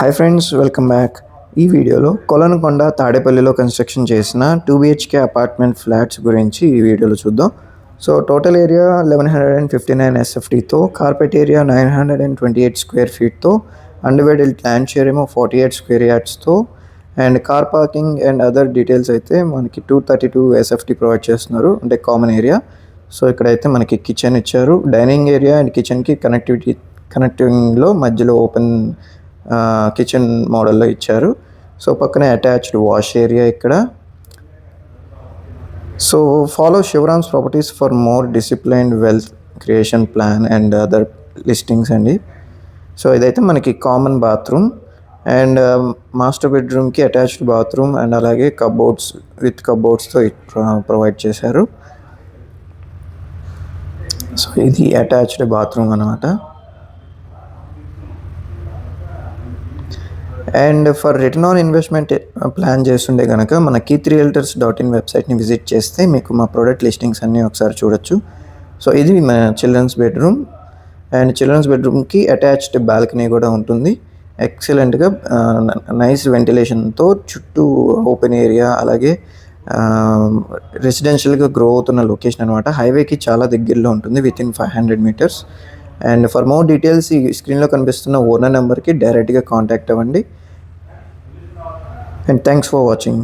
Hi friends, welcome back. ఈ వీడియోలో కొలనుకొండ తాడేపల్లిలో కన్స్ట్రక్షన్ చేసిన 2 BHK అపార్ట్మెంట్ ఫ్లాట్స్ గురించి ఈ వీడియోలో చూద్దాం. సో టోటల్ ఏరియా 1159 SFTతో, కార్పెట్ ఏరియా 928 స్క్వేర్ ఫీట్తో, అండర్వేడెడ్ ల్యాండ్ షేర్ ఏమో 48 స్క్వేర్ యార్డ్స్తో, and car parking and other details అయితే మనకి 232 SFT ప్రొవైడ్ చేస్తున్నారు, అంటే కామన్ ఏరియా. సో ఇక్కడైతే మనకి కిచెన్ ఇచ్చారు. డైనింగ్ ఏరియా అండ్ కిచెన్కి కనెక్టింగ్లో మధ్యలో ఓపెన్ కిచెన్ మోడల్లో ఇచ్చారు. సో పక్కనే అటాచ్డ్ వాష్ ఏరియా ఇక్కడ. So follow Sivarams properties for more disciplined wealth creation plan and other listings అండి. సో ఇదైతే మనకి కామన్ బాత్రూమ్ అండ్ మాస్టర్ బెడ్రూమ్కి అటాచ్డ్ బాత్రూమ్ అండ్ అలాగే కబోర్డ్స్తో ప్రొవైడ్ చేశారు. సో ఇది అటాచ్డ్ బాత్రూమ్ అన్నమాట. And for return on investment plan చేస్తుండే కనుక మన key3realtors.in వెబ్సైట్ని విజిట్ చేస్తే మీకు మా ప్రోడక్ట్ లిస్టింగ్స్ అన్నీ ఒకసారి చూడొచ్చు. సో ఇది మన చిల్డ్రన్స్ బెడ్రూమ్ అండ్ చిల్డ్రన్స్ బెడ్రూమ్కి అటాచ్డ్ బాల్కనీ కూడా ఉంటుంది. ఎక్సలెంట్గా నైస్ వెంటిలేషన్తో చుట్టూ ఓపెన్ ఏరియా, అలాగే రెసిడెన్షియల్గా గ్రో అవుతున్న లొకేషన్ అనమాట. హైవేకి చాలా దగ్గరలో ఉంటుంది, within 500 meters. And for more details ఈ స్క్రీన్లో కనిపిస్తున్న ఓనర్ నెంబర్కి డైరెక్ట్గా కాంటాక్ట్ అవ్వండి. And thanks for watching.